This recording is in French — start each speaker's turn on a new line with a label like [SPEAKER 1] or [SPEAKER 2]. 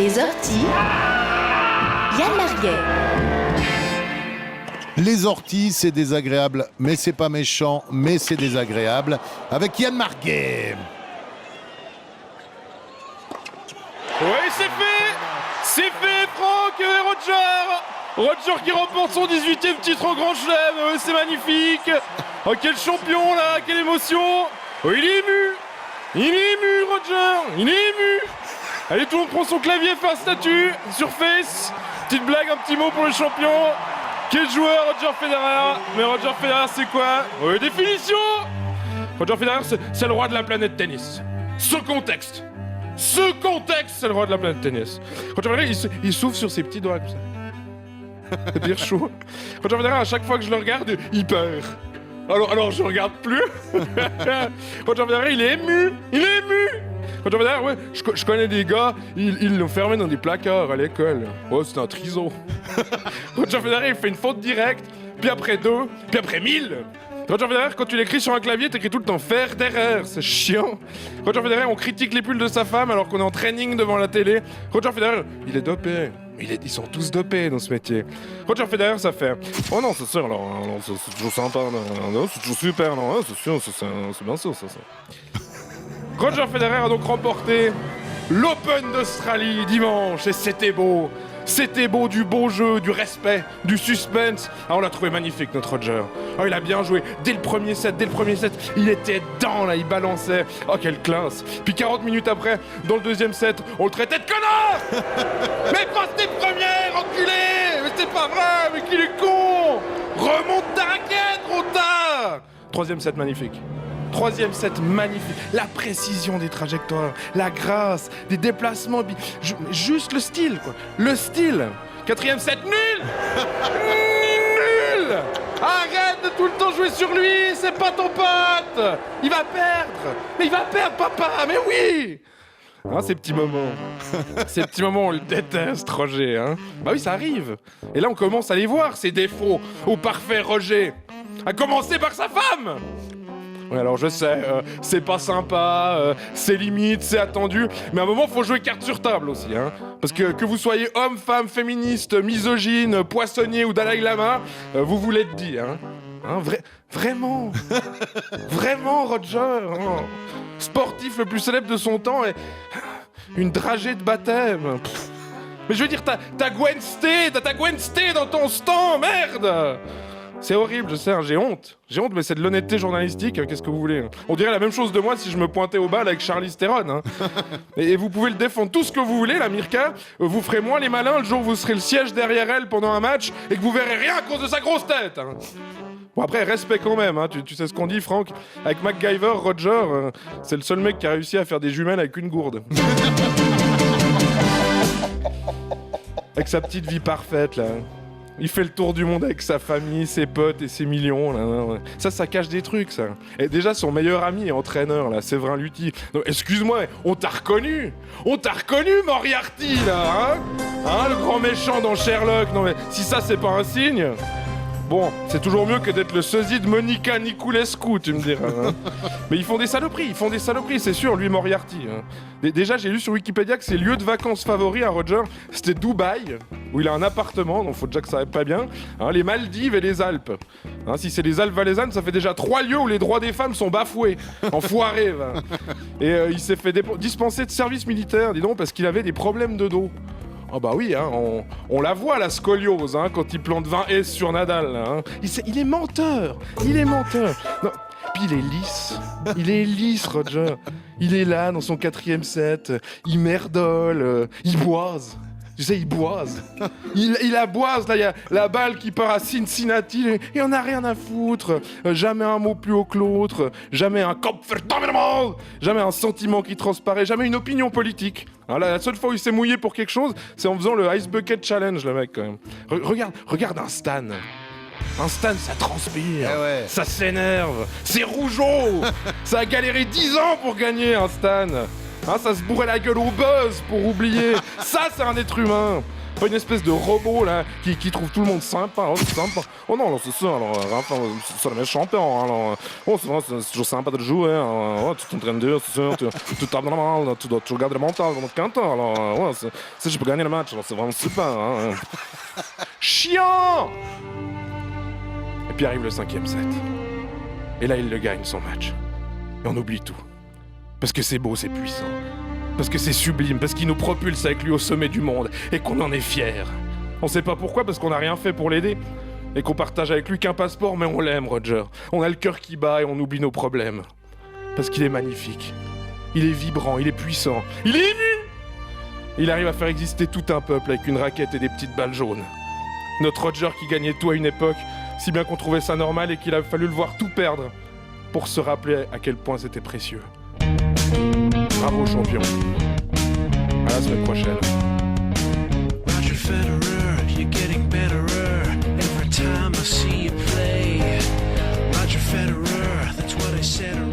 [SPEAKER 1] Les orties, Yann Marguet.
[SPEAKER 2] Les orties, c'est désagréable, mais c'est pas méchant, mais c'est désagréable. Avec Yann Marguet.
[SPEAKER 3] Oui, c'est fait, Franck et Roger qui remporte son 18e titre au Grand Chelem, c'est magnifique. Oh, quel champion là, quelle émotion. Oh, il est ému, Roger, il est ému. Allez, tout le monde prend son clavier, fait un statut sur Face. Petite blague, un petit mot pour le champion. Quel joueur, Roger Federer. Mais Roger Federer, c'est quoi? Oui, définition. Roger Federer, c'est le roi de la planète tennis. Ce contexte, c'est le roi de la planète tennis. Roger Federer, il souffle sur ses petits doigts comme ça. C'est pire chaud. Roger Federer, à chaque fois que je le regarde, il perd. Alors je regarde plus. Roger Federer, il est ému. Roger Federer, ouais, je connais des gars, ils l'ont fermé dans des placards à l'école. Oh, c'est un triso. Roger Federer, il fait une faute directe, puis après 2, puis après 1000. Roger Federer, quand tu l'écris sur un clavier, t'écris tout le temps Federer, c'est chiant. Roger Federer, on critique les pulls de sa femme alors qu'on est en training devant la télé. Roger Federer, il est dopé. Ils sont tous dopés dans ce métier. Roger Federer, ça fait oh non, c'est sûr, alors, non, c'est toujours sympa, non, c'est toujours super, non, c'est sûr, c'est bien sûr, ça. Roger Federer a donc remporté l'Open d'Australie dimanche et c'était beau. C'était beau, du beau jeu, du respect, du suspense. Ah, on l'a trouvé magnifique, notre Roger. Oh, il a bien joué. Dès le premier set, il était dedans, là, il balançait. Oh, quelle classe. Puis 40 minutes après, dans le deuxième set, on le traitait de connard. Mais passe tes premières, enculé. Mais c'est pas vrai, mais qu'il est con. Remonte ta raquette, trop tard. Troisième set magnifique. La précision des trajectoires, la grâce, des déplacements, juste le style, quoi. Le style. Quatrième set, nul. Nul. Arrête de tout le temps jouer sur lui, c'est pas ton pote. Il va perdre. Mais il va perdre, papa, mais oui. Hein, ces petits moments, on le déteste, Roger. Hein. Bah oui, ça arrive. Et là, on commence à les voir, ces défauts au parfait Roger. À commencer par sa femme. Oui, alors je sais, c'est pas sympa, c'est limite, c'est attendu, mais à un moment, faut jouer carte sur table aussi, hein. Parce que vous soyez homme, femme, féministe, misogyne, poissonnier ou Dalai Lama, vous vous l'êtes dit, hein. Vraiment, Roger, hein. Sportif le plus célèbre de son temps et une dragée de baptême. Mais je veux dire, t'as Gwen Stay dans ton stand, merde. C'est horrible, je sais, hein, j'ai honte, mais c'est de l'honnêteté journalistique, hein, qu'est-ce que vous voulez, hein. On dirait la même chose de moi si je me pointais au bal avec Charlize Theron, hein. et vous pouvez le défendre tout ce que vous voulez, la Mirka, vous ferez moins les malins le jour où vous serez le siège derrière elle pendant un match et que vous verrez rien à cause de sa grosse tête, hein. Bon après, respect quand même, hein. Tu sais ce qu'on dit, Franck. Avec MacGyver, Roger, c'est le seul mec qui a réussi à faire des jumelles avec une gourde. Avec sa petite vie parfaite, là. Il fait le tour du monde avec sa famille, ses potes et ses millions. Là. Ça cache des trucs, ça. Et déjà, son meilleur ami et entraîneur, là, Séverin Luthi. Non, excuse-moi, on t'a reconnu, Moriarty, là, hein, le grand méchant dans Sherlock. Non, mais si ça, c'est pas un signe... Bon, c'est toujours mieux que d'être le sosie de Monica Niculescu, tu me diras. Hein. Mais ils font des saloperies, c'est sûr, lui Moriarty. Hein. Déjà, j'ai lu sur Wikipédia que ses lieux de vacances favoris à Roger, c'était Dubaï, où il a un appartement, donc faut déjà que ça aille pas bien, hein, les Maldives et les Alpes. Hein, si c'est les Alpes valaisannes, ça fait déjà 3 lieux où les droits des femmes sont bafoués, enfoirés. Va. Et il s'est fait dispenser de service militaire, dis donc, parce qu'il avait des problèmes de dos. Ah bah oui, hein, on la voit la scoliose hein, quand il plante 20 S sur Nadal. Hein. Il est menteur. Non. Puis il est lisse, Roger. Il est là dans son 4e set, il merdole, il boise. Tu sais, il boise. Il aboise, là, il y a la balle qui part à Cincinnati, et on n'a rien à foutre. Jamais un mot plus haut que l'autre, jamais un Kopfverdammte, jamais un sentiment qui transparaît, jamais une opinion politique. Hein, la seule fois où il s'est mouillé pour quelque chose, c'est en faisant le Ice Bucket Challenge, le mec, quand même. Regarde un Stan. Un Stan, ça transpire,
[SPEAKER 2] ouais.
[SPEAKER 3] Ça s'énerve, c'est rougeau. Ça a galéré 10 ans pour gagner, un Stan. Hein, ça se bourrait la gueule au buzz pour oublier. Ça, c'est un être humain. Une espèce de robot là qui trouve tout le monde sympa. Oh, c'est sympa. Oh non, alors, c'est ça. Alors, Rafa, c'est le meilleur champion. Hein, alors, oh, c'est vrai, c'est toujours sympa de le jouer. Hein, oh, tu t'entraînes dur, c'est sûr. Tu tapes normal. Tu regardes le mental pendant 15 ans. Alors, ouais, je peux gagner le match. Alors, c'est vraiment super. Hein. Chiant! Et puis arrive le 5e set. Et là, il le gagne son match. Et on oublie tout. Parce que c'est beau, c'est puissant. Parce que c'est sublime, parce qu'il nous propulse avec lui au sommet du monde et qu'on en est fiers. On sait pas pourquoi, parce qu'on n'a rien fait pour l'aider. Et qu'on partage avec lui qu'un passeport, mais on l'aime, Roger. On a le cœur qui bat et on oublie nos problèmes. Parce qu'il est magnifique. Il est vibrant, il est puissant. Il est ému! Il arrive à faire exister tout un peuple avec une raquette et des petites balles jaunes. Notre Roger qui gagnait tout à une époque, si bien qu'on trouvait ça normal et qu'il a fallu le voir tout perdre pour se rappeler à quel point c'était précieux. Bravo champion. À la semaine prochaine.
[SPEAKER 4] Roger Federer, you're getting betterer every time I see you play. Roger Federer, that's what I said.